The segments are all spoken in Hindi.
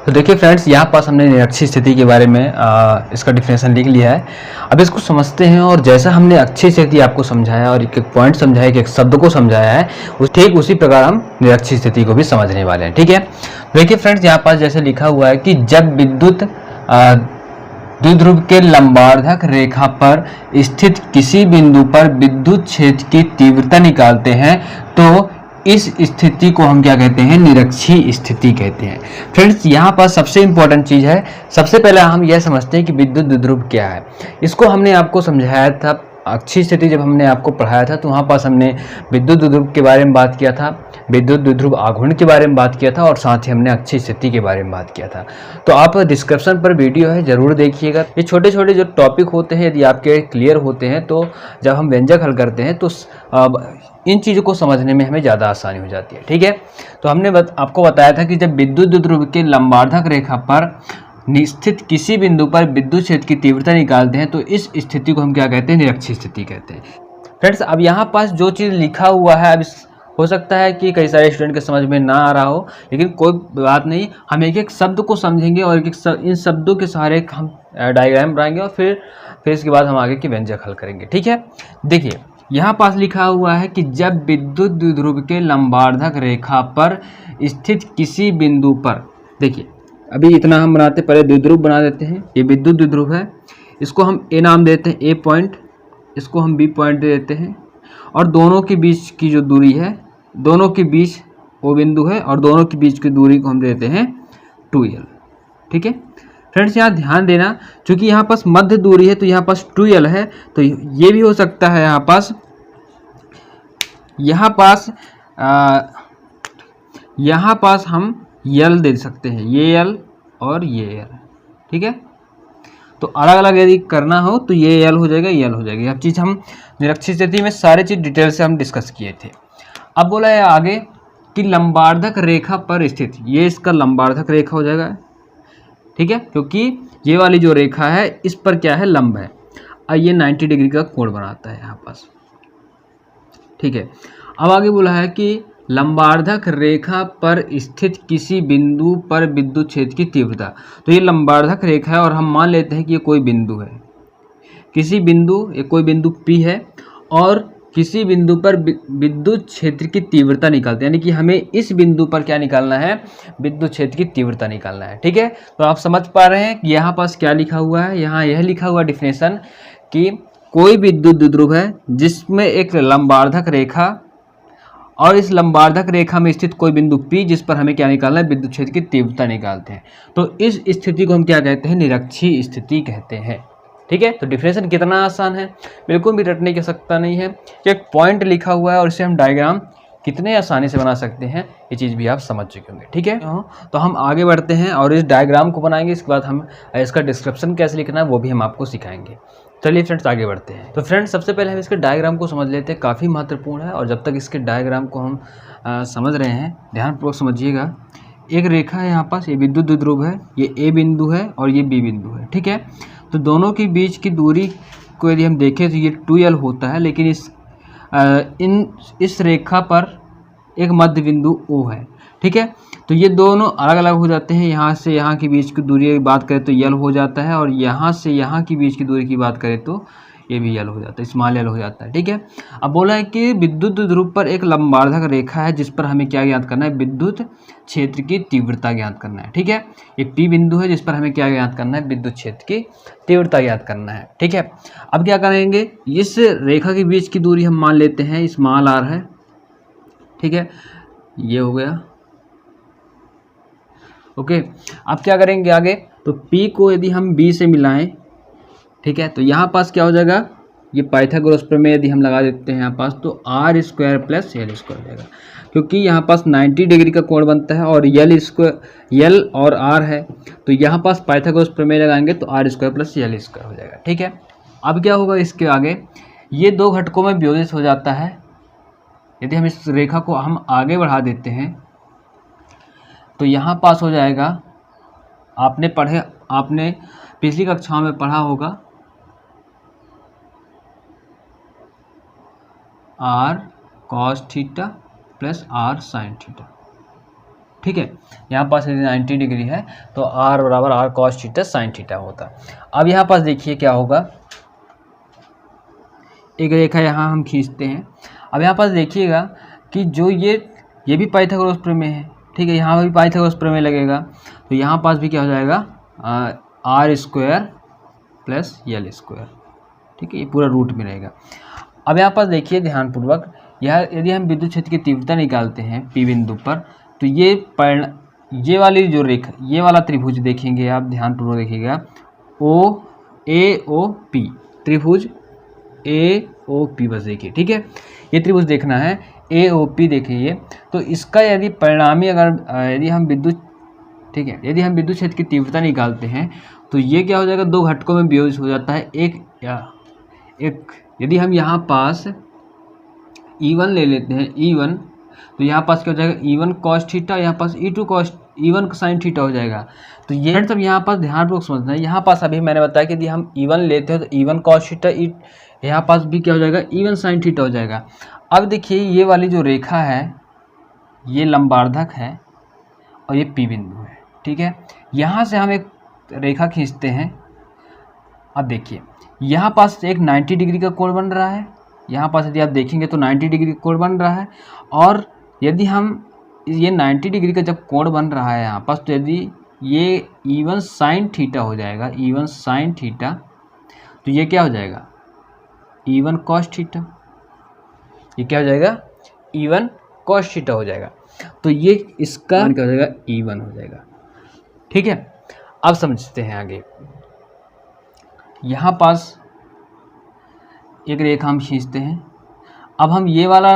तो देखिए फ्रेंड्स, यहाँ पास हमने निरक्षी स्थिति के बारे में इसका डिफिनेशन लिख लिया है। अब इसको समझते हैं, और जैसा हमने अच्छी स्थिति आपको समझाया और एक एक पॉइंट समझाया कि एक शब्द को समझाया है, ठीक उसी प्रकार हम निरक्षी स्थिति को भी समझने वाले हैं। ठीक है, देखिए फ्रेंड्स, यहाँ पास जैसे लिखा हुआ है कि जब विद्युत द्विध्रुव के लंबार्धक रेखा पर स्थित किसी बिंदु पर विद्युत क्षेत्र की तीव्रता निकालते हैं तो इस स्थिति को हम क्या कहते हैं? निरक्षीय स्थिति कहते हैं। फ्रेंड्स, यहाँ पर सबसे इंपॉर्टेंट चीज है, सबसे पहले हम यह समझते हैं कि विद्युत द्विध्रुव क्या है। इसको हमने आपको समझाया था अच्छी स्थिति, जब हमने आपको पढ़ाया था तो वहाँ पास हमने विद्युत द्विध्रुव के बारे में बात किया था, विद्युत द्विध्रुव आघूर्ण के बारे में बात किया था, और साथ ही हमने अच्छी स्थिति के बारे में बात किया था। तो आप डिस्क्रिप्शन पर वीडियो है, जरूर देखिएगा। ये छोटे छोटे जो टॉपिक होते हैं, यदि आपके क्लियर होते हैं तो जब हम व्यंजक हल करते हैं तो इन चीज़ों को समझने में हमें ज़्यादा आसानी हो जाती है। ठीक है, तो हमने आपको बताया था कि जब विद्युत द्विध्रुव के लंबार्धक रेखा पर स्थित किसी बिंदु पर विद्युत क्षेत्र की तीव्रता निकालते हैं तो इस स्थिति को हम क्या कहते हैं? निरक्षीय स्थिति कहते हैं। फ्रेंड्स, अब यहाँ पास जो चीज़ लिखा हुआ है, अब हो सकता है कि कई सारे स्टूडेंट के समझ में ना आ रहा हो, लेकिन कोई बात नहीं, हम एक एक शब्द को समझेंगे और एक एक इन शब्दों के सहारे हम डायग्राम बनाएंगे और फिर इसके बाद हम आगे के व्यंजक हल करेंगे। ठीक है, देखिए यहाँ पास लिखा हुआ है कि जब विद्युत द्विध्रुव के लंबार्धक रेखा पर स्थित किसी बिंदु पर, देखिए अभी इतना हम बनाते, पहले द्विध्रुव बना देते हैं। ये विद्युत द्विध्रुव है, इसको हम ए नाम देते हैं, ए पॉइंट, इसको हम बी पॉइंट दे देते हैं, और दोनों के बीच की जो दूरी है, दोनों के बीच ओ बिंदु है, और दोनों के बीच की दूरी को हम देते हैं 2l। ठीक है फ्रेंड्स, यहाँ ध्यान देना, क्योंकि यहाँ पास मध्य दूरी है तो यहाँ पास 2l है, तो ये भी हो सकता है यहाँ पास हम यल दे सकते हैं, ये यल और ये यल। ठीक है, तो अलग अलग यदि करना हो तो ये यल हो जाएगा, यल हो जाएगी। अब चीज़ हम निरक्षीय स्थिति में सारी चीज़ डिटेल से हम डिस्कस किए थे। अब बोला है आगे कि लंबार्धक रेखा पर स्थित, ये इसका लंबार्धक रेखा हो जाएगा। ठीक है, क्योंकि ये वाली जो रेखा है इस पर क्या है? लंब है, और ये 90 डिग्री का कोण बनाता है यहाँ पास। ठीक है, अब आगे बोला है कि लंबार्धक रेखा पर स्थित किसी बिंदु पर विद्युत क्षेत्र की तीव्रता। तो ये लंबार्धक रेखा है और हम मान लेते हैं कि ये कोई बिंदु है, किसी बिंदु, ये कोई बिंदु P है, और किसी बिंदु पर विद्युत क्षेत्र की तीव्रता निकालते हैं, यानी कि हमें इस बिंदु पर क्या निकालना है? विद्युत क्षेत्र की तीव्रता निकालना है। ठीक है, तो आप समझ पा रहे हैं कि यहाँ पास क्या लिखा हुआ है? यहाँ यह लिखा हुआ डिफिनेशन कि कोई विद्युत द्विध्रुव है जिसमें एक लंबार्धक रेखा, और इस लंबार्धक रेखा में स्थित कोई बिंदु P जिस पर हमें क्या निकालना है? विद्युत क्षेत्र की तीव्रता निकालते हैं। तो इस स्थिति को हम क्या कहते हैं? निरक्षीय स्थिति कहते हैं। ठीक है, तो डिफिनेशन कितना आसान है, बिल्कुल भी रटने की आवश्यकता नहीं है कि एक पॉइंट लिखा हुआ है और इसे हम डायग्राम कितने आसानी से बना सकते हैं, ये चीज़ भी आप समझ चुके होंगे। ठीक है, तो हम आगे बढ़ते हैं और इस डायग्राम को बनाएंगे, इसके बाद हम इसका डिस्क्रिप्शन कैसे लिखना है वो भी हम आपको सिखाएंगे। चलिए फ्रेंड्स, आगे बढ़ते हैं। तो फ्रेंड्स, सबसे पहले हम इसके डायग्राम को समझ लेते हैं, काफ़ी महत्वपूर्ण है, और जब तक इसके डायग्राम को हम समझ रहे हैं, ध्यानपूर्वक समझिएगा। एक रेखा है यहाँ पास, ये विद्युत द्विध्रुव है, ये ए बिंदु है और ये बी बिंदु है। ठीक है, तो दोनों के बीच की दूरी को यदि हम देखें तो ये 2l होता है, लेकिन इस रेखा पर एक मध्य बिंदु O है। ठीक है, तो ये दोनों अलग अलग हो जाते हैं। यहाँ से यहाँ की बीच की दूरी की बात करें तो यल हो जाता है, और यहाँ से यहाँ की बीच की दूरी की बात करें तो ये भी यल हो जाता है, स्मॉल यल हो जाता है। ठीक है, अब बोला है कि विद्युत द्विध्रुव पर एक लंबार्धक रेखा है जिस पर हमें क्या ज्ञात करना है? विद्युत क्षेत्र की तीव्रता ज्ञात करना है। ठीक है, ये P बिंदु है जिस पर हमें क्या ज्ञात करना है? विद्युत क्षेत्र की तीव्रता ज्ञात करना है। ठीक है, अब क्या करेंगे? इस रेखा के बीच की दूरी हम मान लेते हैं स्मॉल r है। ठीक है, ये हो गया। ओके, अब क्या करेंगे आगे? तो P को यदि हम B से मिलाएं, ठीक है, तो यहाँ पास क्या हो जाएगा? ये पाइथागोरस प्रमेय यदि हम लगा देते हैं यहाँ पास, तो r² + l² हो जाएगा, क्योंकि यहाँ पास 90 डिग्री का कोण बनता है और l और r है, तो यहाँ पास पाइथागोरस प्रमेय लगाएंगे तो r² + l² हो जाएगा। ठीक है, अब क्या होगा? इसके आगे ये दो घटकों में वियोजित हो जाता है। यदि हम इस रेखा को हम आगे बढ़ा देते हैं तो यहाँ पास हो जाएगा, आपने पिछली कक्षाओं में पढ़ा होगा, r cos θ + r sin θ। ठीक है। यहाँ पास यदि 90 डिग्री है तो r बराबर r cos theta sine theta होता। अब यहाँ पास देखिए क्या होगा, एक रेखा यहाँ हम खींचते हैं। अब यहाँ पास देखिएगा कि जो ये भी पाइथागोरस प्रमेय है, ठीक है, यहाँ भी पाइथागोरस प्रमेय लगेगा, तो यहाँ पास भी क्या हो जाएगा R square plus L square, ठीक है, ये पूरा रूट में रहेगा। अब यहाँ पास देखिए ध्यानपूर्वक, यह यदि हम विद्युत क्षेत्र की तीव्रता निकालते हैं P बिंदु पर, तो ये वाली जो रेखा, ये वाला त्रिभुज देखेंगे आप, ध्यानपूर्वक देखिएगा, AOP त्रिभुज AOP बस देखिए, ठीक है, ये त्रिभुज देखना है AOP देखिए। तो इसका यदि परिणामी यदि हम विद्युत, ठीक है, यदि हम विद्युत क्षेत्र की तीव्रता निकालते हैं तो ये क्या हो जाएगा, दो घटकों में विभाजित हो जाता है। एक यदि हम यहाँ पास E1 ले लेते हैं, E1, तो यहाँ पास क्या हो जाएगा E1 cos थीटा, यहाँ पास E1 साइन थीटा हो जाएगा। तो ये सब यहाँ पास ध्यानपूर्वक समझना है। यहाँ पास अभी मैंने बताया कि यदि हम E1 लेते हैं तो E1 cos थीटा, यहाँ पास भी क्या हो जाएगा E1 साइन थीटा हो जाएगा। अब देखिए ये वाली जो रेखा है ये लंबार्धक है और ये P बिंदु है, ठीक है। यहाँ से हम एक रेखा खींचते हैं। अब देखिए यहाँ पास एक 90 डिग्री का कोण बन रहा है, यहाँ पास यदि आप देखेंगे तो 90 डिग्री का कोण बन रहा है। और यदि हम ये 90 डिग्री का जब कोण बन रहा है यहाँ पास, तो यदि ये E1 साइन थीटा हो जाएगा, E1 साइन थीटा, तो ये क्या हो जाएगा E1 cos थीटा, ये क्या हो जाएगा E1 cos थीटा हो जाएगा। तो ये इसका क्या हो जाएगा E1 हो जाएगा, ठीक है। अब समझते हैं आगे। यहाँ पास एक रेखा हम खींचते हैं। अब हम ये वाला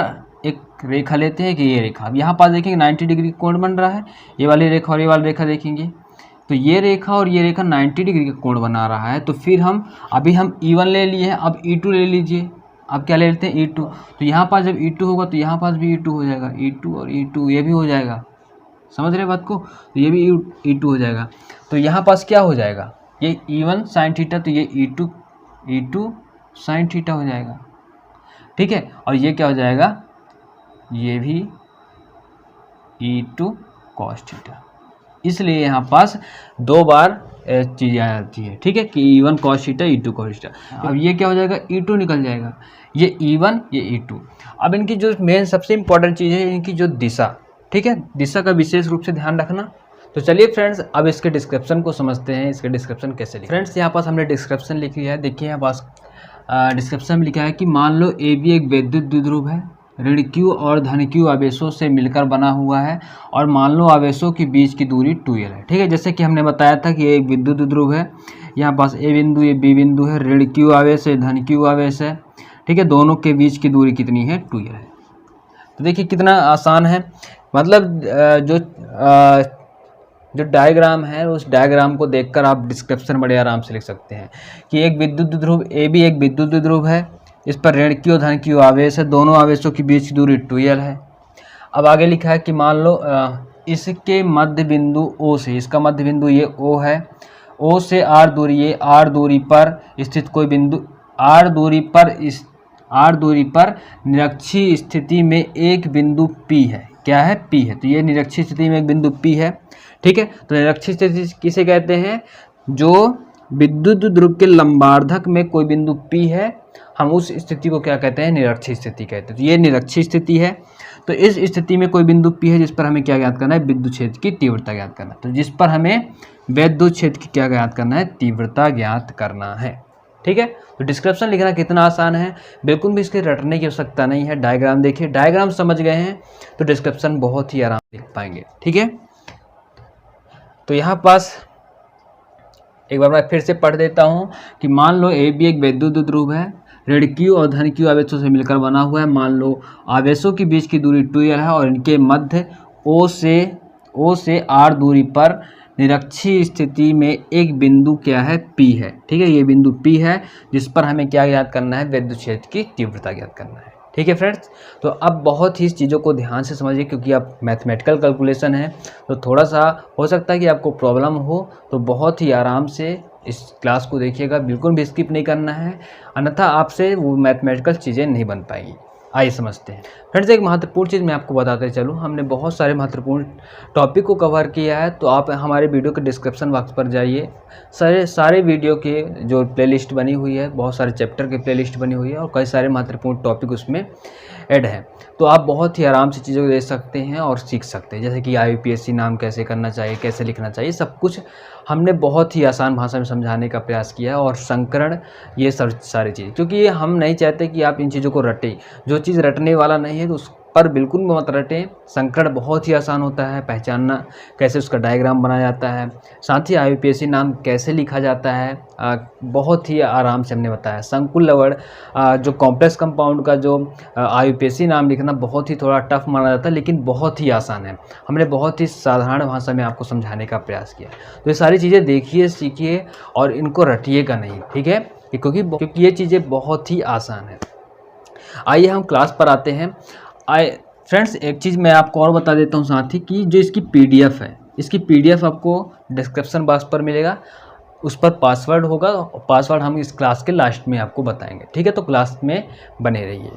एक रेखा लेते हैं कि ये रेखा, अब यहाँ पास देखेंगे 90 डिग्री कोण बन रहा है, ये वाली रेखा और ये वाली रेखा देखेंगे तो ये रेखा और ये रेखा 90 डिग्री का कोण बना रहा है। तो फिर हम E1 ले लिए हैं, अब E2 ले लीजिए। अब क्या ले लेते हैं E2, तो यहाँ पास जब E2 होगा तो यहाँ पास भी E2 हो जाएगा, E2 और E2 ये भी हो जाएगा, समझ रहे बात को, तो ये भी E2 हो जाएगा। तो यहाँ पास क्या हो जाएगा, ये E1 साइन थीटा, तो ये E2 साइन थीटा हो जाएगा, ठीक है। और ये क्या हो जाएगा, ये भी E2 cos थीटा। इसलिए यहाँ पास दो बार चीज़ें आ जाती है, ठीक है, कि E1 cos theta, E2 cos theta. अब ये क्या हो जाएगा E2 निकल जाएगा, ये E1 ये E2। अब इनकी जो मेन सबसे इम्पोर्टेंट चीज़ है इनकी जो दिशा, ठीक है, दिशा का विशेष रूप से ध्यान रखना। तो चलिए फ्रेंड्स अब इसके डिस्क्रिप्शन को समझते हैं, इसके डिस्क्रिप्शन कैसे लिखें। फ्रेंड्स यहाँ पास हमने डिस्क्रिप्शन लिख लिया है, देखिए यहाँ पास डिस्क्रिप्शन में लिखा है कि मान लो AB एक विद्युत द्विध्रुव है, ऋण Q और धन Q आवेशों से मिलकर बना हुआ है, और मान लो आवेशों के बीच की दूरी 2L है, ठीक है। जैसे कि हमने बताया था कि एक विद्युत द्विध्रुव है, यहाँ पास A बिंदु ये B बिंदु है, ऋण Q आवेश है, धन Q आवेश है, ठीक है, दोनों के बीच की दूरी कितनी है 2L है। तो देखिए कितना आसान है, मतलब जो डायग्राम है उस डायग्राम को देखकर आप डिस्क्रिप्शन बड़े आराम से लिख सकते हैं कि एक विद्युत द्विध्रुव AB एक विद्युत द्विध्रुव है, इस पर ऋण Q और धन Q आवेश है, दोनों आवेशों के बीच की दूरी 2L है। अब आगे लिखा है कि मान लो इसके मध्य बिंदु O से, इसका मध्य बिंदु ये O है, O से R दूरी, ये R दूरी पर स्थित कोई बिंदु, R दूरी पर निरक्षीय स्थिति में एक बिंदु P है, क्या है P है, तो ये निरक्षीय स्थिति में एक बिंदु P है, ठीक है। तो निरक्षीय स्थिति किसे कहते हैं, जो विद्युत ध्रुव के लंबार्धक में कोई बिंदु P है, हम उस स्थिति को क्या कहते हैं, निरक्षीय स्थिति कहते हैं। तो ये निरक्षीय स्थिति है। तो इस स्थिति में कोई बिंदु P है जिस पर हमें क्या ज्ञात करना है, विद्युत क्षेत्र की तीव्रता ज्ञात करना है। तो जिस पर हमें विद्युत क्षेत्र की क्या ज्ञात करना है, तीव्रता ज्ञात करना है, ठीक है। तो डिस्क्रिप्शन लिखना कितना आसान है, बिल्कुल भी इसके रटने की आवश्यकता नहीं है। डायग्राम देखिए, डायग्राम समझ गए हैं तो डिस्क्रिप्शन बहुत ही आराम से लिख पाएंगे, ठीक है। तो यहाँ पास एक बार मैं फिर से पढ़ देता हूँ कि मान लो AB एक विद्युत द्विध्रुव है, ऋण Q और धन Q आवेशों से मिलकर बना हुआ है। मान लो आवेशों के बीच की दूरी 2L है और इनके मध्य O से R दूरी पर निरक्षीय स्थिति में एक बिंदु क्या है, P है, ठीक है। ये बिंदु P है जिस पर हमें क्या ज्ञात करना है, विद्युत क्षेत्र की तीव्रता ज्ञात करना है, ठीक है फ्रेंड्स। तो अब बहुत ही इस चीज़ों को ध्यान से समझिए, क्योंकि अब मैथमेटिकल कैलकुलेशन है तो थोड़ा सा हो सकता है कि आपको प्रॉब्लम हो, तो बहुत ही आराम से इस क्लास को देखिएगा, बिल्कुल भी स्किप नहीं करना है, अन्यथा आपसे वो मैथमेटिकल चीज़ें नहीं बन पाएंगी। आइए समझते हैं फ्रेंड्स। एक महत्वपूर्ण चीज़ मैं आपको बताते चलूँ, हमने बहुत सारे महत्वपूर्ण टॉपिक को कवर किया है, तो आप हमारे वीडियो के डिस्क्रिप्शन बॉक्स पर जाइए, सारे वीडियो के जो प्लेलिस्ट बनी हुई है, बहुत सारे चैप्टर की प्लेलिस्ट बनी हुई है और कई सारे महत्वपूर्ण टॉपिक उसमें ऐड है, तो आप बहुत ही आराम से चीज़ों को देख सकते हैं और सीख सकते हैं। जैसे कि IUPAC नाम कैसे करना चाहिए, कैसे लिखना चाहिए, सब कुछ हमने बहुत ही आसान भाषा में समझाने का प्रयास किया है। और संकरण, ये सब सारी चीज़, क्योंकि हम नहीं चाहते कि आप इन चीज़ों को रटें। जो चीज़ रटने वाला नहीं है तो उस पर बिल्कुल मत रटें। संकरण बहुत ही आसान होता है, पहचानना कैसे उसका डायग्राम बनाया जाता है, साथ ही IUPAC नाम कैसे लिखा जाता है, बहुत ही आराम से हमने बताया। संकुल लवण, जो कॉम्प्लेक्स कंपाउंड का जो IUPAC नाम लिखना बहुत ही थोड़ा टफ माना जाता है, लेकिन बहुत ही आसान है। हमने बहुत ही साधारण भाषा में आपको समझाने का प्रयास किया। तो ये सारी चीज़ें देखिए, सीखिए और इनको रटिएगा नहीं, ठीक है, क्योंकि ये चीज़ें बहुत ही आसान है। आइए हम क्लास पर आते हैं। फ्रेंड्स, एक चीज़ मैं आपको और बता देता हूँ साथ ही, कि जो इसकी PDF है, इसकी PDF आपको डिस्क्रिप्शन बॉक्स पर मिलेगा, उस पर पासवर्ड होगा, पासवर्ड हम इस क्लास के लास्ट में आपको बताएंगे, ठीक है। तो क्लास में बने रहिए।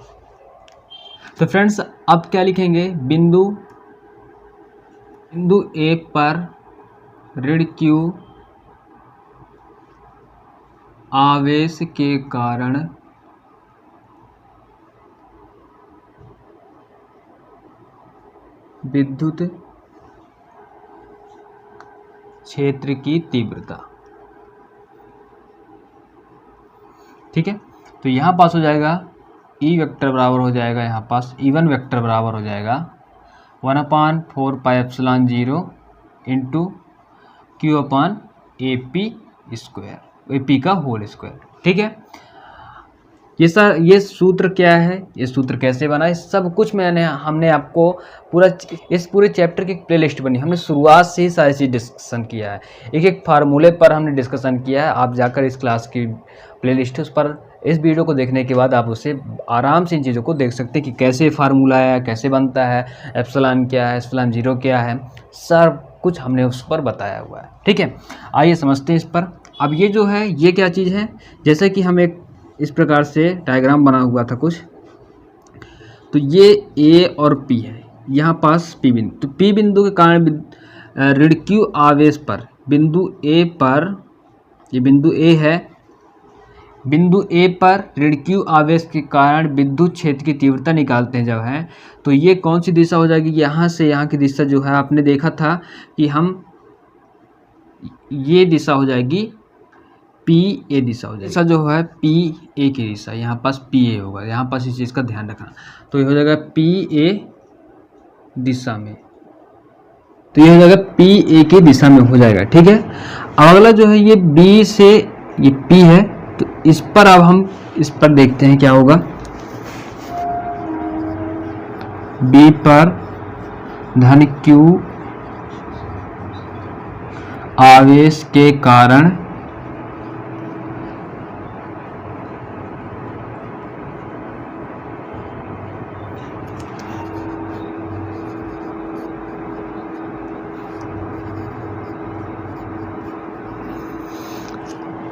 तो फ्रेंड्स, अब क्या लिखेंगे, बिंदु A पर ऋण Q आवेश के कारण विद्युत क्षेत्र की तीव्रता, ठीक है। तो यहाँ पास हो जाएगा E वेक्टर बराबर हो जाएगा, यहाँ पास E1 वेक्टर बराबर हो जाएगा 1/4πε0 इंटू Q/AP स्क्वायर, AP का होल स्क्वायर, ठीक है। ये सूत्र क्या है, ये सूत्र कैसे बना, है सब कुछ हमने आपको इस पूरे चैप्टर की प्लेलिस्ट बनी, हमने शुरुआत से ही सारी चीज़ डिस्कशन किया है, एक एक फार्मूले पर हमने डिस्कशन किया है। आप जाकर इस क्लास की प्लेलिस्ट है, उस पर इस वीडियो को देखने के बाद आप उससे आराम से इन चीज़ों को देख सकते हैं कि कैसे फार्मूला है, कैसे बनता है, एप्सिलॉन क्या है, एप्सिलॉन 0 क्या है, सब कुछ हमने उस पर बताया हुआ है, ठीक है। आइए समझते हैं इस पर। अब ये जो है, ये क्या चीज़ है, जैसे कि हम एक इस प्रकार से डायग्राम बना हुआ था कुछ, तो ये A और P है, यहाँ पास P बिंदु, तो P बिंदु के कारण ऋण Q आवेश पर बिंदु A पर, ये बिंदु A है, बिंदु A पर ऋण Q आवेश के कारण विद्युत क्षेत्र की तीव्रता निकालते हैं जब है, तो ये कौन सी दिशा हो जाएगी, यहाँ से यहाँ की दिशा जो है, आपने देखा था कि हम ये दिशा हो जाएगी PA दिशा हो जाएगी, दिशा जो है PA की दिशा, यहाँ पास PA होगा, यहाँ पास इस चीज़ का ध्यान रखना। तो ये हो जाएगा PA दिशा में, तो ये हो जाएगा PA की दिशा में हो जाएगा, ठीक है। अब अगला जो है, ये B से ये P है, तो इस पर अब हम इस पर देखते हैं क्या होगा। B पर धन Q आवेश के कारण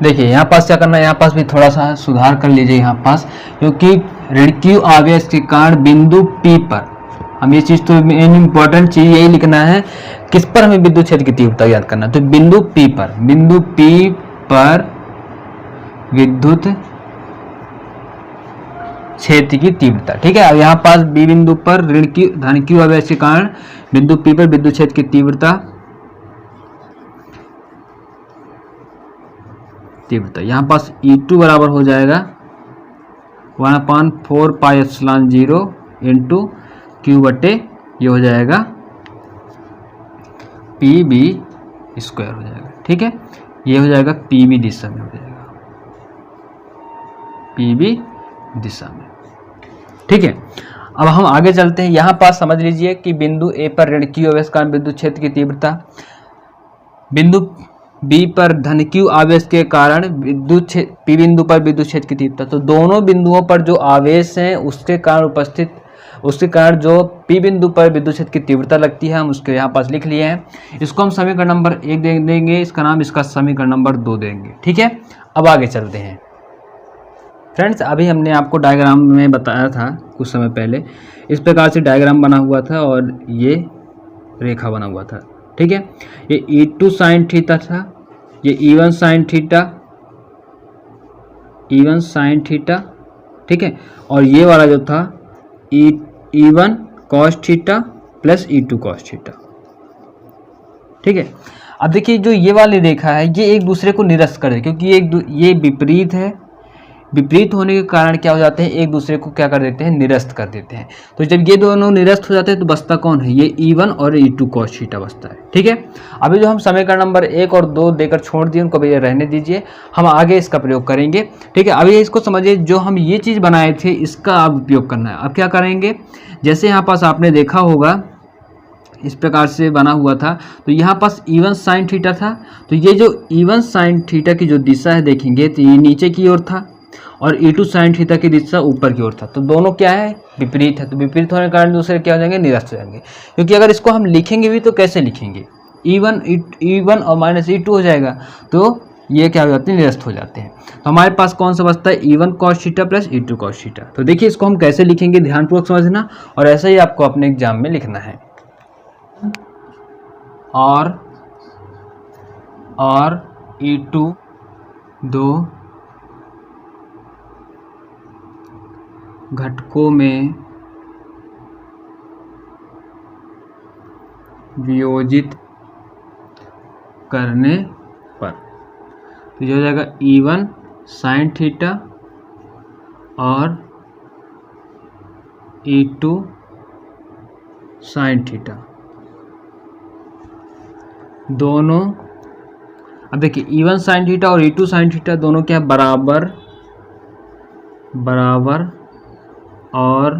देखिए, यहाँ पास क्या करना है, यहाँ पास भी थोड़ा सा सुधार कर लीजिए यहाँ पास, क्योंकि ऋण Q आवेश के कारण बिंदु P पर, हम ये चीज़ तो मेन इंपॉर्टेंट चीज़ यही लिखना है, किस पर हमें विद्युत क्षेत्र की तीव्रता याद करना है, तो बिंदु P पर विद्युत क्षेत्र की तीव्रता, ठीक है। अब यहाँ पास B बिंदु पर ऋण धन Q आवेश के कारण बिंदु P पर विद्युत क्षेत्र की तीव्रता, यहाँ पास E2 बराबर हो जाएगा 1/4πε0 इंटू Q/, ये हो जाएगा PB स्क्वायर हो जाएगा, ठीक है। ये हो जाएगा PB दिशा में, हो जाएगा PB दिशा में, ठीक है। अब हम आगे चलते हैं। यहाँ पास समझ लीजिए कि बिंदु A पर ऋण Q आवेश कारण विद्युत क्षेत्र की तीव्रता, बिंदु B पर धन Q आवेश के कारण P बिंदु पर विद्युत क्षेत्र की तीव्रता, तो दोनों बिंदुओं पर जो आवेश हैं उसके कारण जो P बिंदु पर विद्युत क्षेत्र की तीव्रता लगती है, हम उसके यहाँ पास लिख लिए हैं। इसको हम समीकरण नंबर 1 देंगे, इसका नाम, इसका समीकरण नंबर 2 देंगे, ठीक है। अब आगे चलते हैं। फ्रेंड्स अभी हमने आपको डायग्राम में बताया था कुछ समय पहले, इस प्रकार से डायग्राम बना हुआ था और ये रेखा बना हुआ था, ठीक है। ये E2 साइन थीटा था, ये E1 sine theta, E1 sine theta, ठीक है। और ये वाला जो था E1 cos theta plus E2 cos theta, ठीक है। अब देखिए जो ये वाली रेखा है ये एक दूसरे को निरस्त कर दे, क्योंकि ये विपरीत है, विपरीत होने के कारण क्या हो जाते हैं, एक दूसरे को क्या कर देते हैं, निरस्त कर देते हैं। तो जब ये दोनों निरस्त हो जाते हैं तो बचता कौन है, ये E1 और E2 कॉस थीटा बचता है, ठीक है। अभी जो हम समीकरण नंबर 1 और 2 देकर छोड़ दिए उनको भी रहने दीजिए, हम आगे इसका प्रयोग करेंगे, ठीक है। अभी इसको समझिए, जो हम ये चीज़ बनाए थे इसका आप उपयोग करना है। अब क्या करेंगे, जैसे यहाँ पास आपने देखा होगा इस प्रकार से बना हुआ था, तो यहाँ पास E1 साइन थीटा था, तो ये जो E1 साइन थीटा की जो दिशा है देखेंगे तो ये नीचे की ओर था और E2 साइन थीटा की दिशा ऊपर की ओर था। तो दोनों क्या है, विपरीत है। तो विपरीत होने के कारण दूसरे क्या हो जाएंगे, निरस्त हो जाएंगे। क्योंकि अगर इसको हम लिखेंगे भी तो कैसे लिखेंगे, E1 और माइनस E2 हो जाएगा, तो ये क्या हो जाते हैं, निरस्त हो जाते हैं। तो हमारे पास कौन सा बचता है, E1 cos theta plus E2 cos theta. तो देखिए इसको हम कैसे लिखेंगे, ध्यानपूर्वक समझना, और ऐसा ही आपको अपने एग्जाम में लिखना है। और E2 दो घटकों में वियोजित करने पर, तो ये हो जाएगा E1 साइन थीटा और E2 साइन थीटा दोनों। अब देखिए E1 साइन थीटा और E2 साइन थीटा दोनों क्या बराबर और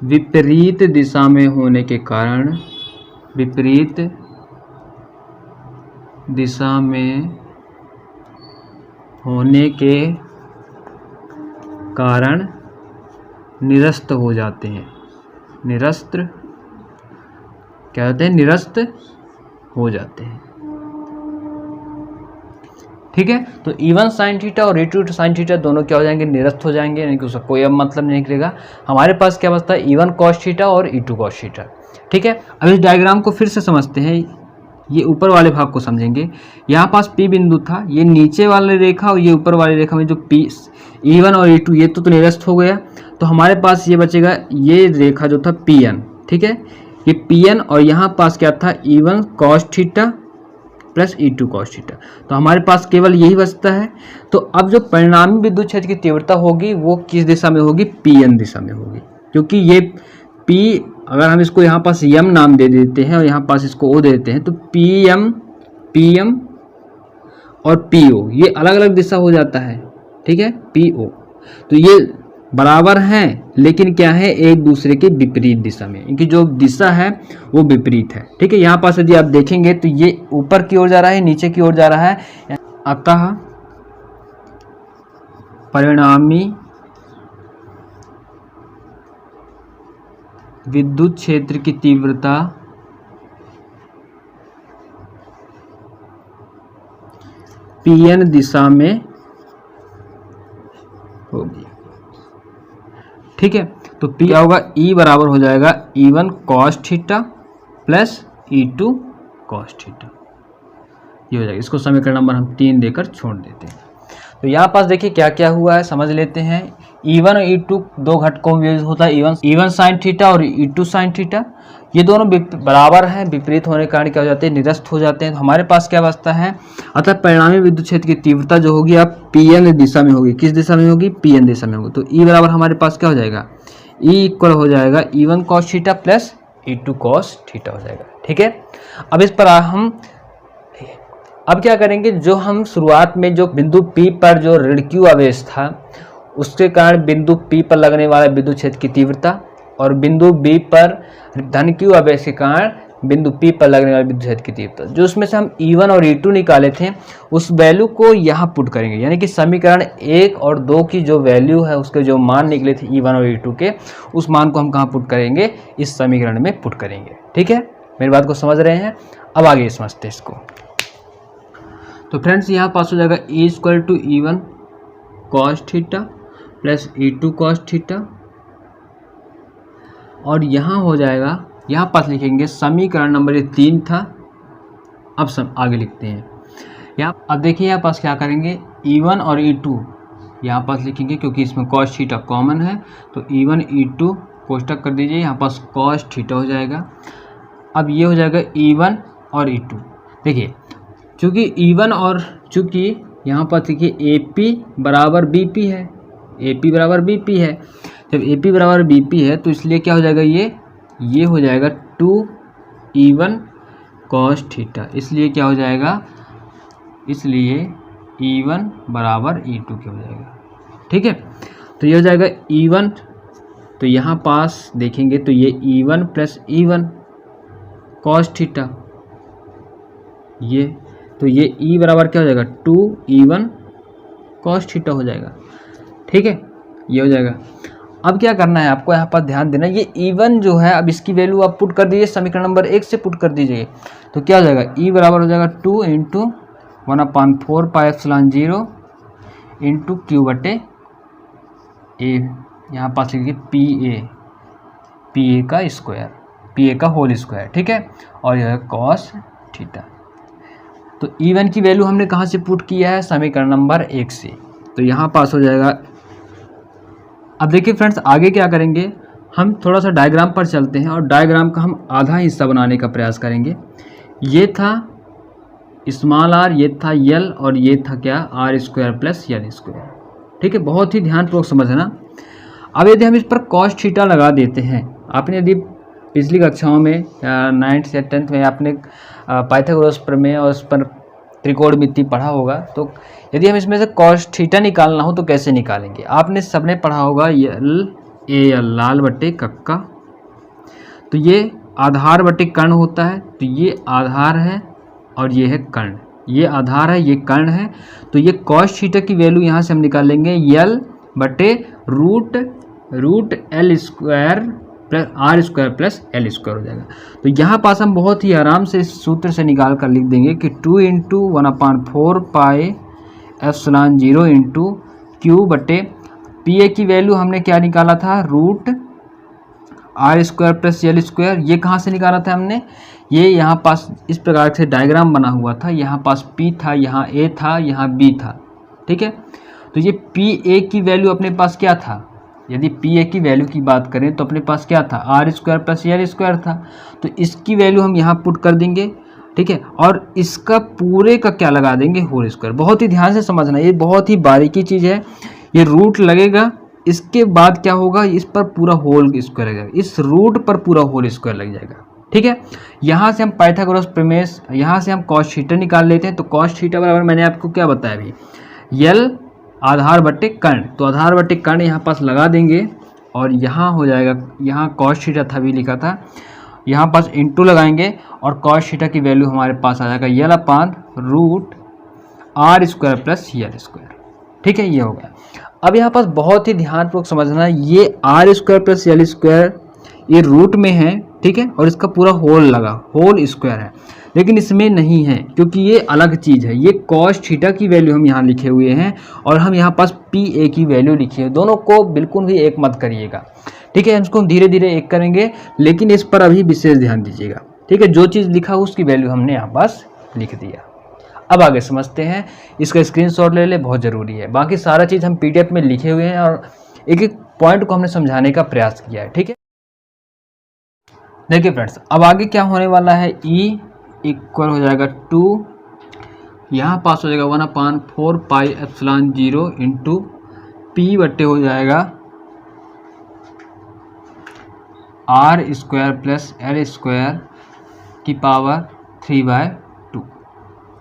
विपरीत दिशा में होने के कारण, विपरीत दिशा में होने के कारण निरस्त हो जाते हैं, निरस्त क्या होते हैं, निरस्त हो जाते हैं, ठीक है। तो E1 साइन थीटा और E2 साइन थीटा दोनों क्या हो जाएंगे, निरस्त हो जाएंगे, यानी कि उसका कोई अब मतलब नहीं निकलेगा। हमारे पास क्या बचता है, E1 कॉस थीटा और E2 कॉस थीटा, ठीक है। अब इस डायग्राम को फिर से समझते हैं, ये ऊपर वाले भाग को समझेंगे। यहाँ पास P बिंदु था, ये नीचे वाली रेखा और ये ऊपर वाली रेखा में जो P E1 और E2 ये तो निरस्त हो गया, तो हमारे पास ये बचेगा ये रेखा जो था PN, ठीक है। ये PN और यहाँ पास क्या था, E1 cos theta plus E2 cos theta, तो हमारे पास केवल यही बचता है। तो अब जो परिणामी विद्युत क्षेत्र की तीव्रता होगी वो किस दिशा में होगी, PN दिशा में होगी, क्योंकि ये P अगर हम इसको यहाँ पास M नाम दे देते हैं और यहाँ पास इसको O दे देते हैं, तो PM और PO ये अलग अलग दिशा हो जाता है, ठीक है, PO। तो ये बराबर हैं लेकिन क्या है, एक दूसरे के विपरीत दिशा में, इनकी जो दिशा है वो विपरीत है, ठीक है। यहाँ पास यदि आप देखेंगे तो ये ऊपर की ओर जा रहा है, नीचे की ओर जा रहा है, अतः परिणामी विद्युत क्षेत्र की तीव्रता PN दिशा में होगी, ठीक है। तो P क्या होगा, E बराबर हो जाएगा E1 cos theta plus E2 cos theta, ये हो जाएगा। इसको समीकरण नंबर हम 3 देकर छोड़ देते हैं। तो यहाँ पास देखिए क्या क्या हुआ है, समझ लेते हैं। E1 और E2 दो घटकों में होता है, E1 साइन थीटा और E2 साइन थीटा, ये दोनों बराबर हैं, विपरीत होने के कारण क्या हो जाते हैं, निरस्त हो जाते हैं। तो हमारे पास क्या बचता है, अतः परिणामी विद्युत क्षेत्र की तीव्रता जो होगी अब PN दिशा में होगी, किस दिशा में होगी, PN दिशा में होगी। तो E बराबर हमारे पास क्या हो जाएगा, E इक्वल हो जाएगा E1 cos theta plus E2 cos theta हो जाएगा, ठीक है। अब इस पर हम अब क्या करेंगे, जो हम शुरुआत में जो बिंदु P पर जो ऋण Q आवेश था उसके कारण बिंदु P पर लगने वाला विद्युत क्षेत्र की तीव्रता और बिंदु B पर धन Q आवेश के कारण बिंदु P पर लगने वाले विद्युत क्षेत्र की तीव्रता, जो उसमें से हम E1 और E2 निकाले थे उस वैल्यू को यहाँ पुट करेंगे, यानी कि समीकरण 1 और 2 की जो वैल्यू है उसके जो मान निकले थे E1 और E2 के, उस मान को हम कहाँ पुट करेंगे, इस समीकरण में पुट करेंगे, ठीक है। मेरी बात को समझ रहे हैं, अब आगे समझते हैं इसको। तो फ्रेंड्स यहाँ पास हो जाएगा E equal to E1 cos theta plus E2 cos theta, और यहाँ हो जाएगा, यहाँ पास लिखेंगे समीकरण नंबर ये 3 था। अब सब आगे लिखते हैं यहाँ। अब देखिए यहाँ पास क्या करेंगे, E1 और E2 यहाँ पास लिखेंगे क्योंकि इसमें कॉस थीटा कॉमन है, तो E1 E2 कोष्टक कर दीजिए, यहाँ पास कॉस थीटा हो जाएगा। अब ये हो जाएगा E1 और E2। देखिए चूँकि E1 और चूँकि यहाँ पर देखिए AP बराबर BP है, AP बराबर BP है। जब AP बराबर BP है तो इसलिए क्या हो जाएगा, ये हो जाएगा 2E1 कॉस थीटा। इसलिए क्या हो जाएगा, इसलिए E1 बराबर E2 के हो जाएगा। ठीक है, तो ये हो जाएगा E1, तो यहाँ पास देखेंगे तो ये E1 plus E1 cos theta, ये तो ये E बराबर क्या हो जाएगा, 2E1 कॉस थीटा हो जाएगा। ठीक है, ये हो जाएगा। अब क्या करना है आपको, यहाँ पर ध्यान देना, ये E1 जो है, अब इसकी वैल्यू आप पुट कर दीजिए, समीकरण नंबर 1 से पुट कर दीजिए, तो क्या हो जाएगा, E बराबर हो जाएगा 2 into 1/4 pi epsilon 0 into Q बटे ए, यहाँ पास लिखिए PA का स्क्वायर, PA का होल स्क्वायर। ठीक है, और यह है कॉस थीटा। तो E1 की वैल्यू हमने कहाँ से पुट किया है, समीकरण नंबर 1 से, तो यहाँ पास हो जाएगा। अब देखिए फ्रेंड्स, आगे क्या करेंगे, हम थोड़ा सा डायग्राम पर चलते हैं और डायग्राम का हम आधा हिस्सा बनाने का प्रयास करेंगे। ये था स्मॉल r, ये था L, और ये था क्या, R² प्लस L स्क्वायर। ठीक है, बहुत ही ध्यानपूर्वक समझना। अब यदि हम इस पर कॉस थीटा लगा देते हैं, आपने यदि पिछली कक्षाओं में 9th या 10th में आपने पाइथागोरस प्रमेय और उस पर त्रिकोणमिति पढ़ा होगा, तो यदि हम इसमें से कॉस थीटा निकालना हो तो कैसे निकालेंगे, आपने सबने पढ़ा होगा L लाल बट्टे कक्का, तो ये आधार बट्टे कर्ण होता है, तो ये आधार है और ये है कर्ण, ये आधार है ये कर्ण है, तो ये कॉस थीटा की वैल्यू यहाँ से हम निकालेंगे L बट्टे root L square plus R² plus L square हो जाएगा। तो यहाँ पास हम बहुत ही आराम से इस सूत्र से निकाल कर लिख देंगे कि 2 into 1/4 pi epsilon 0 into Q बटे PA की वैल्यू हमने क्या निकाला था, root R² plus L square. ये कहाँ से निकाला था हमने, ये यहाँ पास इस प्रकार से डायग्राम बना हुआ था, यहाँ पास P था, यहाँ A था, यहाँ B था। ठीक है, तो ये PA की वैल्यू अपने पास क्या था, यदि PA की वैल्यू की बात करें तो अपने पास क्या था, R² प्लस L स्क्वायर था, तो इसकी वैल्यू हम यहाँ पुट कर देंगे। ठीक है, और इसका पूरे का क्या लगा देंगे, होल स्क्वायर। बहुत ही ध्यान से समझना, ये बहुत ही बारीकी चीज़ है। ये रूट लगेगा, इसके बाद क्या होगा, इस पर पूरा होल स्क्वायर लगेगा, इस रूट पर पूरा होल स्क्वायर लग जाएगा। ठीक है, यहाँ से हम पाइथागोरस प्रमेय, यहाँ से हम कॉस थीटा निकाल लेते हैं। तो कॉस थीटा बराबर मैंने आपको क्या बताया अभी, L आधार बट्टे कर्ण, तो आधार बट्टे कर्ण यहाँ पास लगा देंगे और यहाँ हो जाएगा, यहाँ कॉस थीटा था भी लिखा था, यहाँ पास इंटू लगाएंगे और कॉस थीटा की वैल्यू हमारे पास आ जाएगा L upon root R² plus L square. ठीक है, ये हो गया। अब यहाँ पास बहुत ही ध्यानपूर्वक समझना, ये R² प्लस L स्क्वायर ये रूट में है, ठीक है, और इसका पूरा होल स्क्वायर है, लेकिन इसमें नहीं है क्योंकि ये अलग चीज़ है। ये कॉस थीटा की वैल्यू हम यहाँ लिखे हुए हैं और हम यहाँ पास PA की वैल्यू लिखी है, दोनों को बिल्कुल भी एक मत करिएगा। ठीक है, इसको हम धीरे धीरे एक करेंगे, लेकिन इस पर अभी विशेष ध्यान दीजिएगा। ठीक है, जो चीज़ लिखा हो उसकी वैल्यू हमने यहाँ पास लिख दिया। अब आगे समझते हैं, इसका स्क्रीनशॉट ले ले, बहुत ज़रूरी है। बाकी सारा चीज़ हम PDF में लिखे हुए हैं और एक एक पॉइंट को हमने समझाने का प्रयास किया है। ठीक है, देखिए फ्रेंड्स, अब आगे क्या होने वाला है, E इक्वल हो जाएगा 2, यहाँ पास हो जाएगा 1/4 पाई एप्सिलॉन 0 इंटू P बट्टे हो जाएगा R² प्लस L स्क्वायर की पावर 3/2।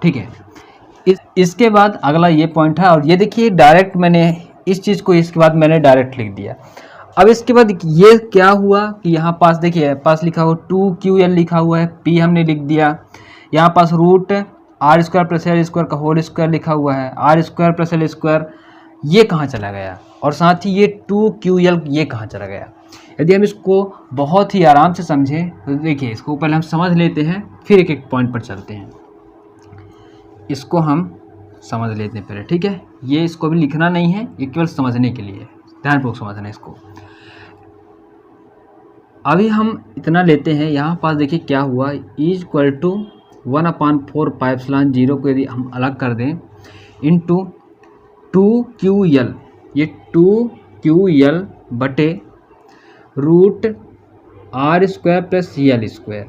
ठीक है, इसके बाद अगला ये पॉइंट है, और ये देखिए डायरेक्ट मैंने इस चीज़ को इसके बाद मैंने डायरेक्ट लिख दिया। अब इसके बाद ये क्या हुआ कि यहाँ पास देखिए पास लिखा हुआ 2QL लिखा हुआ है, P हमने लिख दिया, यहाँ पास root R² plus L square का होल स्क्वायर लिखा हुआ है, R² प्लस L स्क्वायर ये कहाँ चला गया, और साथ ही ये 2QL ये कहाँ चला गया। यदि हम इसको बहुत ही आराम से समझें तो देखिए, इसको पहले हम समझ लेते हैं, फिर एक एक पॉइंट पर चलते हैं। इसको हम समझ लेते हैं पहले, ठीक है। ये इसको भी लिखना नहीं है, ये केवल समझने के लिए है, ध्यानपूर्वक समझना है इसको। अभी हम इतना लेते हैं, यहाँ पास देखिए क्या हुआ, इज इक्वल टू 1/4 को यदि हम अलग कर दें इंटू 2QL, ये 2QL बटे root R² plus L square,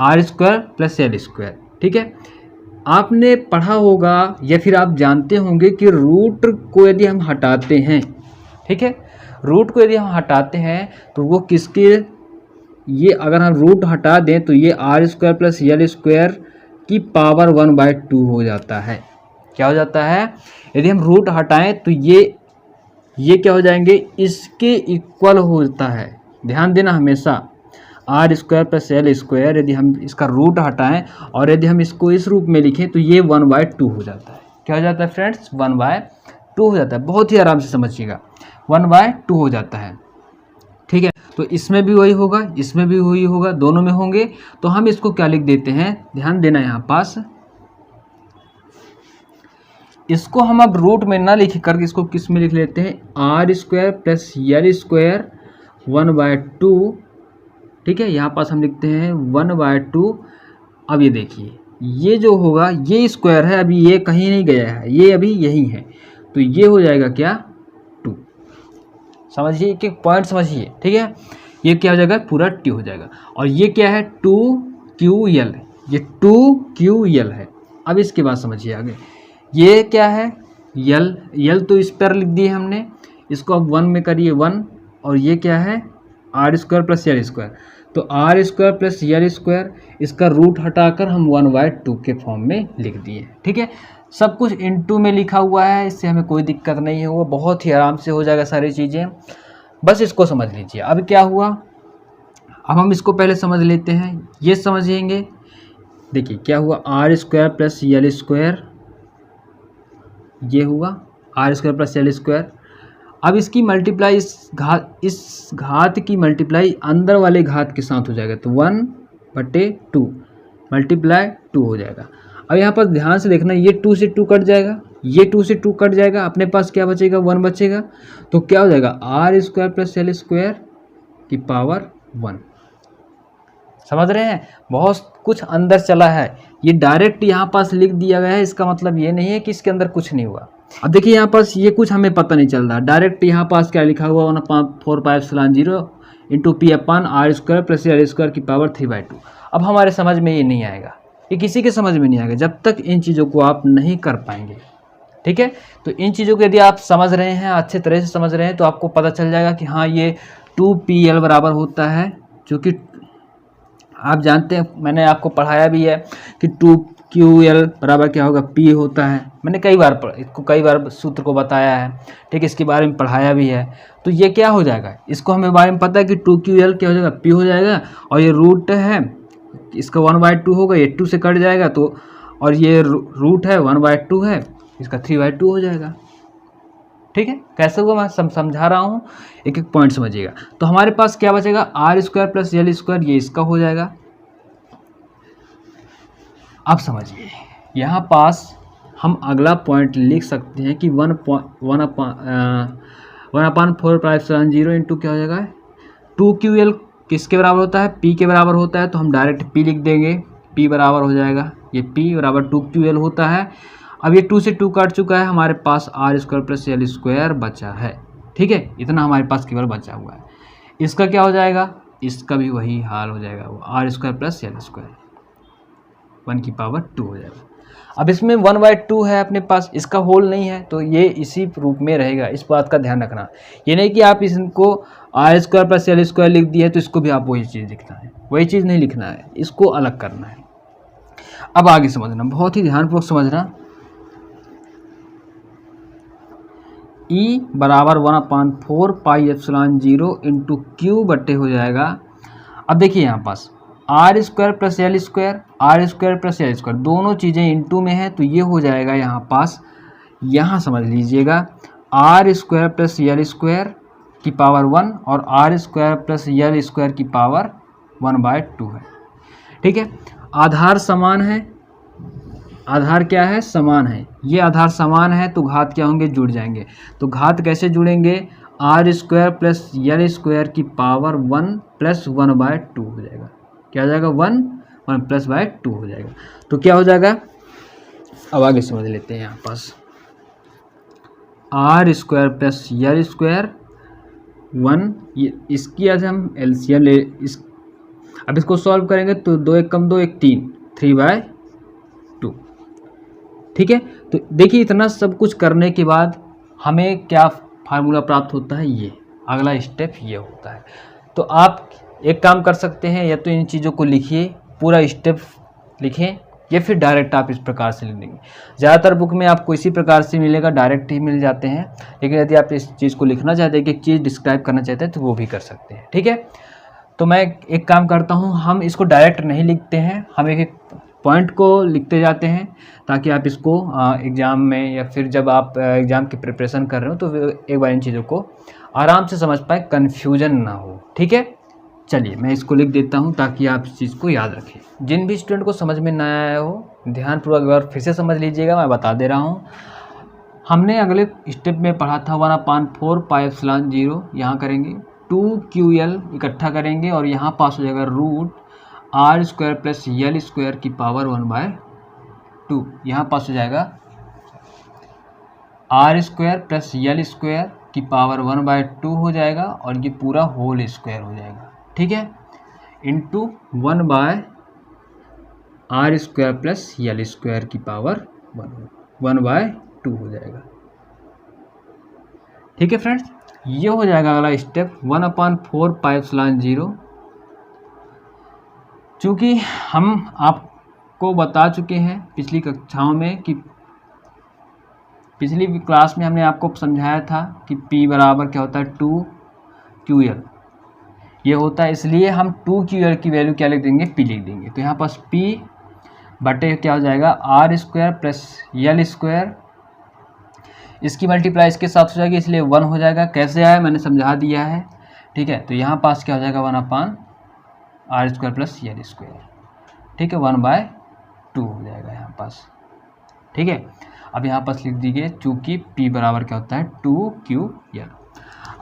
R² plus L square, ठीक है। आपने पढ़ा होगा या फिर आप जानते होंगे कि रूट को यदि हम हटाते हैं, ठीक है, रूट को यदि हम हटाते हैं तो वो किसके, ये अगर हम रूट हटा दें तो ये R² प्लस L स्क्वायर की पावर 1/2 हो जाता है। क्या हो जाता है, यदि हम रूट हटाएं तो ये क्या हो जाएंगे, इसके इक्वल होता है। ध्यान देना हमेशा, R² प्लस L स्क्वायर यदि हम इसका रूट हटाएं और यदि हम इसको इस रूप में लिखें तो ये 1/2 हो जाता है। क्या हो जाता है फ्रेंड्स, 1/2 हो जाता है। बहुत ही आराम से समझिएगा, 1/2 हो जाता है, ठीक है। तो इसमें भी वही होगा, इसमें भी वही होगा, दोनों में होंगे। तो हम इसको क्या लिख देते हैं, ध्यान देना यहाँ पास, इसको हम अब रूट में ना लिख करके इसको किस में लिख लेते हैं, R² प्लस L स्क्वायर 1/2, ठीक है। यहाँ पास हम लिखते हैं 1/2। अब ये देखिए, ये जो होगा ये स्क्वायर है, अभी ये कहीं नहीं गया है, ये अभी यही है, तो ये हो जाएगा क्या, 2। समझिए, एक एक पॉइंट समझिए, ठीक है। ये क्या हो जाएगा, पूरा T हो जाएगा। और ये क्या है, 2QL, ये 2QL है। अब इसके बाद समझिए आगे, ये क्या है, L तो इस पर लिख दिए हमने, इसको अब 1 में करिए 1, और ये क्या है, R² प्लस L स्क्वायर, तो R² प्लस L स्क्वायर, इसका रूट हटाकर हम 1/2 के फॉर्म में लिख दिए, ठीक है। सब कुछ इनटू में लिखा हुआ है, इससे हमें कोई दिक्कत नहीं है, वो बहुत ही आराम से हो जाएगा सारी चीज़ें, बस इसको समझ लीजिए। अब क्या हुआ, अब हम इसको पहले समझ लेते हैं, ये समझेंगे। देखिए क्या हुआ, R² प्लस L स्क्वायर, ये हुआ R² प्लस L स्क्वायर। अब इसकी मल्टीप्लाई इस घात की मल्टीप्लाई अंदर वाले घात के साथ हो जाएगा, तो 1/2 मल्टीप्लाई 2 हो जाएगा। अब यहाँ पर ध्यान से देखना, ये 2 से 2 कट जाएगा, ये 2 से 2 कट जाएगा, अपने पास क्या बचेगा, 1 बचेगा। तो क्या हो जाएगा, R² प्लस L स्क्वायर की पावर 1। समझ रहे हैं, बहुत कुछ अंदर चला है, ये डायरेक्ट यहाँ पास लिख दिया गया है, इसका मतलब ये नहीं है कि इसके अंदर कुछ नहीं हुआ। अब देखिए यहाँ पास ये कुछ हमें पता नहीं चल रहा, डायरेक्ट यहाँ पास क्या लिखा हुआ, 1/4 into P/R² plus L square की पावर 3/2। अब हमारे समझ में ये नहीं आएगा, ये किसी के समझ में नहीं आएगा जब तक इन चीज़ों को आप नहीं कर पाएंगे, ठीक है। तो इन चीज़ों को यदि आप समझ रहे हैं, अच्छे तरह से समझ रहे हैं, तो आपको पता चल जाएगा कि हाँ ये 2PL बराबर होता है, क्योंकि आप जानते हैं, मैंने आपको पढ़ाया भी है कि 2QL बराबर क्या होगा, P होता है। मैंने कई बार सूत्र को बताया है, ठीक है, इसके बारे में पढ़ाया भी है। तो ये क्या हो जाएगा, इसको हमें बारे में पता है कि 2QL क्या हो जाएगा, P हो जाएगा, और ये रूट है, इसका 1/2 होगा, ये 2 से कट जाएगा, तो और ये रूट है 1/2 है, इसका 3/2 हो जाएगा, ठीक है। कैसे होगा मैं समझा रहा हूँ, एक एक पॉइंट समझिएगा। तो हमारे पास क्या बचेगा, R² प्लस L स्क्वायर, ये इसका हो जाएगा। अब समझिए, यहाँ पास हम अगला पॉइंट लिख सकते हैं कि 1/4 इंटू क्या हो जाएगा, 2QL किसके बराबर होता है, P के बराबर होता है, तो हम डायरेक्ट P लिख देंगे, P बराबर हो जाएगा, ये P बराबर 2QL होता है। अब ये 2 से 2 काट चुका है, हमारे पास R² प्लस L स्क्वायर बचा है, ठीक है, इतना हमारे पास केवल बचा हुआ है। इसका क्या हो जाएगा, इसका भी वही हाल हो जाएगा, वो R² प्लस L स्क्वायर 1 की पावर 2 हो जाएगा। अब इसमें 1/2 है अपने पास, इसका होल नहीं है, तो ये इसी रूप में रहेगा, इस बात का ध्यान रखना। ये नहीं कि आप इसको R² प्लस L स्क्वायर लिख दिया है तो इसको भी आप वही चीज़ लिखना है, वही चीज़ नहीं लिखना है, इसको अलग करना है। अब आगे समझना, बहुत ही ध्यानपूर्वक समझना। E बराबर 1/4 इंटू Q बट्टे हो जाएगा। अब देखिए यहाँ पास R² plus L square, R² plus L square दोनों चीज़ें इंटू में है, तो ये हो जाएगा यहाँ पास, यहाँ समझ लीजिएगा, R² प्लस L स्क्वायर की पावर 1 और R² प्लस L स्क्वायर की पावर 1/2 है, ठीक है। आधार समान है, आधार क्या है, समान है, ये आधार समान है तो घात क्या होंगे, जुड़ जाएंगे। तो घात कैसे जुड़ेंगे, R square plus L square की पावर 1 प्लस 1/2 हो जाएगा। क्या हो जाएगा, 1 प्लस बाय 2 हो जाएगा। तो क्या हो जाएगा, अब आगे समझ लेते हैं। यहाँ पास R square plus L square 1, ये इसकी आज हम एलसीएम ले अब इसको सॉल्व करेंगे तो 2 1 कम 2 1 3, 3/2। ठीक है, तो देखिए इतना सब कुछ करने के बाद हमें क्या फार्मूला प्राप्त होता है, ये अगला स्टेप ये होता है। तो आप एक काम कर सकते हैं, या तो इन चीज़ों को लिखिए, पूरा स्टेप लिखें, या फिर डायरेक्ट आप इस प्रकार से लिख देंगे। ज़्यादातर बुक में आपको इसी प्रकार से मिलेगा, डायरेक्ट ही मिल जाते हैं, लेकिन यदि आप इस चीज़ को लिखना चाहते हैं कि एक चीज़ डिस्क्राइब करना चाहते हैं तो वो भी कर सकते हैं। ठीक है, तो मैं एक काम करता हूँ, हम इसको डायरेक्ट नहीं लिखते हैं, हम एक एक पॉइंट को लिखते जाते हैं, ताकि आप इसको एग्ज़ाम में या फिर जब आप एग्ज़ाम की प्रिपरेशन कर रहे हो तो एक बार इन चीज़ों को आराम से समझ पाए, कन्फ्यूजन ना हो। ठीक है, चलिए मैं इसको लिख देता हूँ ताकि आप इस चीज़ को याद रखें। जिन भी स्टूडेंट को समझ में ना आया हो, ध्यानपूर्वक एक बार फिर से समझ लीजिएगा, मैं बता दे रहा हूँ। हमने अगले स्टेप में पढ़ा था 1/4 पाई एप्सिलॉन 0, यहाँ करेंगे 2QL इकट्ठा करेंगे और यहाँ पास हो जाएगा root R square plus L square की पावर 1/2, यहाँ पास हो जाएगा R square plus L square की पावर 1/2 हो जाएगा, और ये पूरा होल स्क्वायर हो जाएगा। ठीक है, into 1/r square plus L square की पावर 1/2 हो जाएगा। ठीक है फ्रेंड्स, ये हो जाएगा अगला स्टेप 1/4 पाई एप्सिलॉन 0। चूँकि हम आपको बता चुके हैं पिछली कक्षाओं में कि पिछली क्लास में हमने आपको समझाया था कि P बराबर क्या होता है, 2QL ये होता है, इसलिए हम 2QL की वैल्यू क्या लिख देंगे, P लिख देंगे। तो यहाँ पास P बटे क्या हो जाएगा, R square plus L square, इसकी मल्टीप्लाई इसके साथ हो जाएगी, इसलिए 1 हो जाएगा। कैसे आया मैंने समझा दिया है। ठीक है, तो यहाँ पास क्या हो जाएगा, 1/r square plus L square. ठीक है, 1/2 हो जाएगा यहाँ पास। ठीक है, अब यहाँ पास लिख दीजिए, चूँकि P बराबर क्या होता है, 2QL।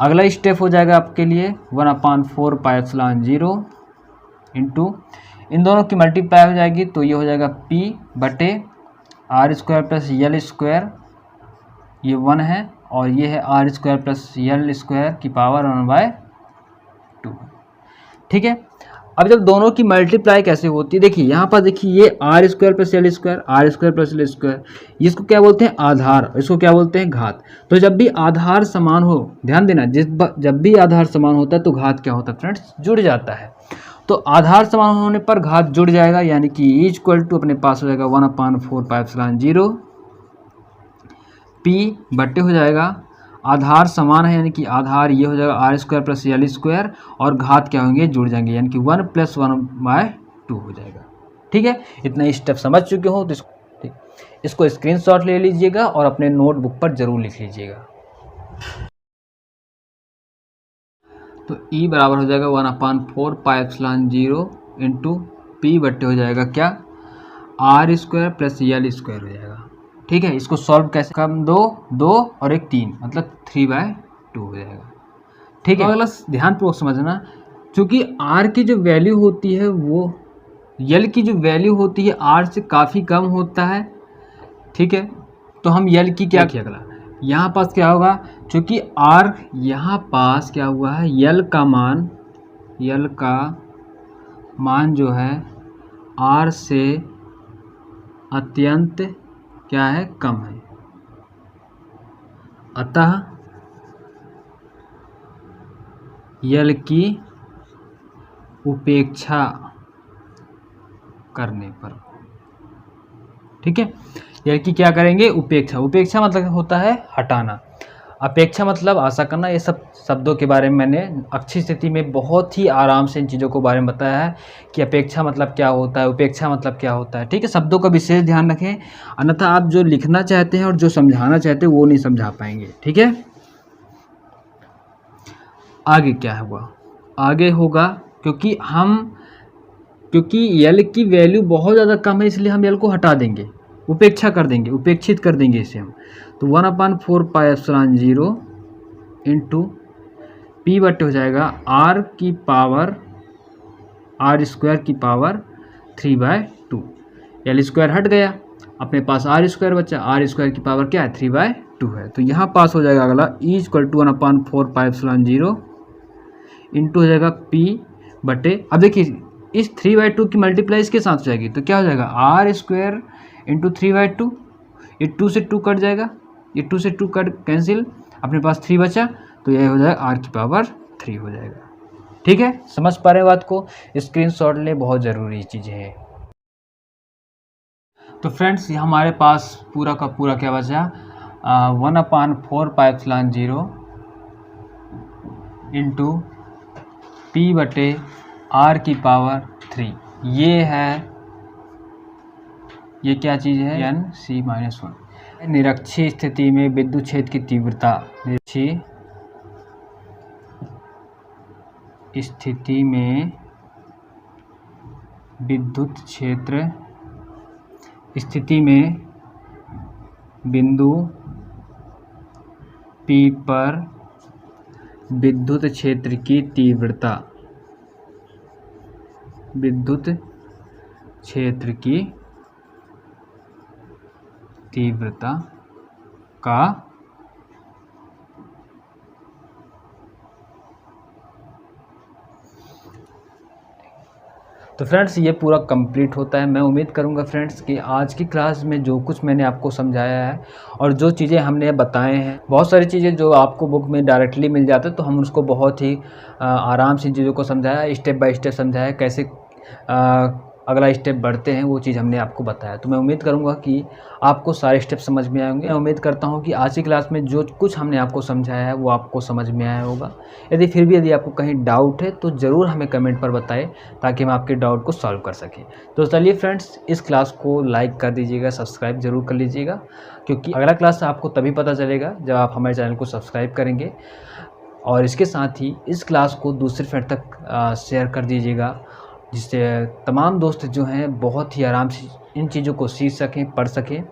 अगला स्टेप हो जाएगा आपके लिए 1/4 पाई एप्सिलॉन 0 इंटू, इन दोनों की मल्टीप्लाई हो जाएगी तो ये हो जाएगा P बटे R square plus L square, ये 1 है, और ये है R square plus L square की पावर 1/2। ठीक है, अब जब दोनों की मल्टीप्लाई कैसे होती है, देखिए यहाँ पर देखिए, ये R square plus L square, R square plus L square, इसको क्या बोलते हैं, आधार, इसको क्या बोलते हैं, घात। तो जब भी आधार समान हो, ध्यान देना, जब भी आधार समान होता है तो घात क्या होता है फ्रेंड्स, जुड़ जाता है। तो आधार समान होने पर घात जुड़ जाएगा, यानी कि इक्वल टू अपने पास हो जाएगा 1/4 पाई एप्सिलॉन 0, P बटे हो जाएगा, आधार समान है यानी कि आधार ये हो जाएगा R square plus L square, और घात क्या होंगे, जुड़ जाएंगे, यानी कि 1 + 1/2 हो जाएगा। ठीक है, इतना स्टेप समझ चुके हो तो इसको स्क्रीनशॉट ले लीजिएगा और अपने नोटबुक पर जरूर लिख लीजिएगा। तो E बराबर हो जाएगा 1/4 पाई एप्सिलॉन 0 इंटू P बटे हो जाएगा क्या, R square plus L square हो जाएगा। ठीक है, इसको सॉल्व कैसे, कम 2 और 1 3, मतलब 3/2 हो जाएगा। ठीक है, अगला ध्यानपूर्वक समझना, चूँकि आर की जो वैल्यू होती है वो यल की जो वैल्यू होती है आर से काफ़ी कम होता है। ठीक है, तो हम यल की क्या किया, अगला यहाँ पास क्या होगा, चूँकि आर यहाँ पास क्या हुआ है, यल का मान जो है आर से अत्यंत क्या है, कम है, अतः यल की उपेक्षा करने पर, ठीक है, यल की क्या करेंगे, उपेक्षा मतलब होता है हटाना, अपेक्षा मतलब आशा करना। ये सब शब्दों के बारे में मैंने अच्छी स्थिति में बहुत ही आराम से इन चीज़ों के बारे में बताया है कि अपेक्षा मतलब क्या होता है, उपेक्षा मतलब क्या होता है। ठीक है, शब्दों का विशेष ध्यान रखें, अन्यथा आप जो लिखना चाहते हैं और जो समझाना चाहते हैं वो नहीं समझा पाएंगे। ठीक है, आगे क्या होगा, आगे होगा क्योंकि यल की वैल्यू बहुत ज़्यादा कम है, इसलिए हम यल को हटा देंगे, उपेक्षा कर देंगे, उपेक्षित कर देंगे इसे हम। तो 1/4πε0 इंटू पी बटे हो जाएगा आर की पावर आर स्क्वायर की पावर 3/2। एल स्क्वायर हट गया, अपने पास आर स्क्वायर बचा, आर स्क्वायर की पावर क्या है 3/2 है। तो यहाँ पास हो जाएगा अगला ई इक्वल टू 1/4πε0 इंटू हो जाएगा पी बटे, अब देखिए इस 3/2 की मल्टीप्लाई इसके साथ हो जाएगी तो क्या हो जाएगा आर स्क्वायर इंटू 3/2, ये 2 से 2 कट जाएगा, ये 2 से 2 कट कैंसिल, अपने पास 3 बचा तो यह हो जाएगा आर की पावर 3 हो जाएगा। ठीक है, समझ पा रहे हैं बात को, स्क्रीनशॉट ले, बहुत ज़रूरी चीज़ें हैं। तो फ्रेंड्स ये हमारे पास पूरा का पूरा क्या बचा 1/4πε0 इंटू पी बटे आर की पावर 3, ये है, ये क्या चीज़ है n(c-1). निरक्षीय स्थिति में विद्युत क्षेत्र की तीव्रता, निरक्षीय स्थिति में विद्युत क्षेत्र स्थिति में बिंदु P पर विद्युत क्षेत्र की तीव्रता, विद्युत क्षेत्र की तीव्रता का तो फ्रेंड्स ये पूरा कंप्लीट होता है। मैं उम्मीद करूंगा फ्रेंड्स कि आज की क्लास में जो कुछ मैंने आपको समझाया है और जो चीज़ें हमने बताए हैं, बहुत सारी चीज़ें जो आपको बुक में डायरेक्टली मिल जाता है तो हम उसको बहुत ही आराम से चीज़ों को समझाया, स्टेप बाय स्टेप समझाया, कैसे अगला स्टेप बढ़ते हैं वो चीज़ हमने आपको बताया। तो मैं उम्मीद करूंगा कि आपको सारे स्टेप समझ में आएंगे। मैं उम्मीद करता हूं कि आज की क्लास में जो कुछ हमने आपको समझाया है वो आपको समझ में आया होगा। यदि आपको कहीं डाउट है तो ज़रूर हमें कमेंट पर बताएं ताकि हम आपके डाउट को सॉल्व कर सकें। तो चलिए फ्रेंड्स, इस क्लास को लाइक कर दीजिएगा, सब्सक्राइब ज़रूर कर लीजिएगा, क्योंकि अगला क्लास आपको तभी पता चलेगा जब आप हमारे चैनल को सब्सक्राइब करेंगे। और इसके साथ ही इस क्लास को दूसरे फ्रेंड तक शेयर कर दीजिएगा, जिससे तमाम दोस्त जो हैं बहुत ही आराम से इन चीज़ों को सीख सकें, पढ़ सकें।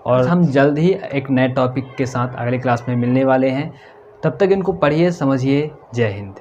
और हम जल्द ही एक नए टॉपिक के साथ अगले क्लास में मिलने वाले हैं। तब तक इनको पढ़िए, समझिए। जय हिंद।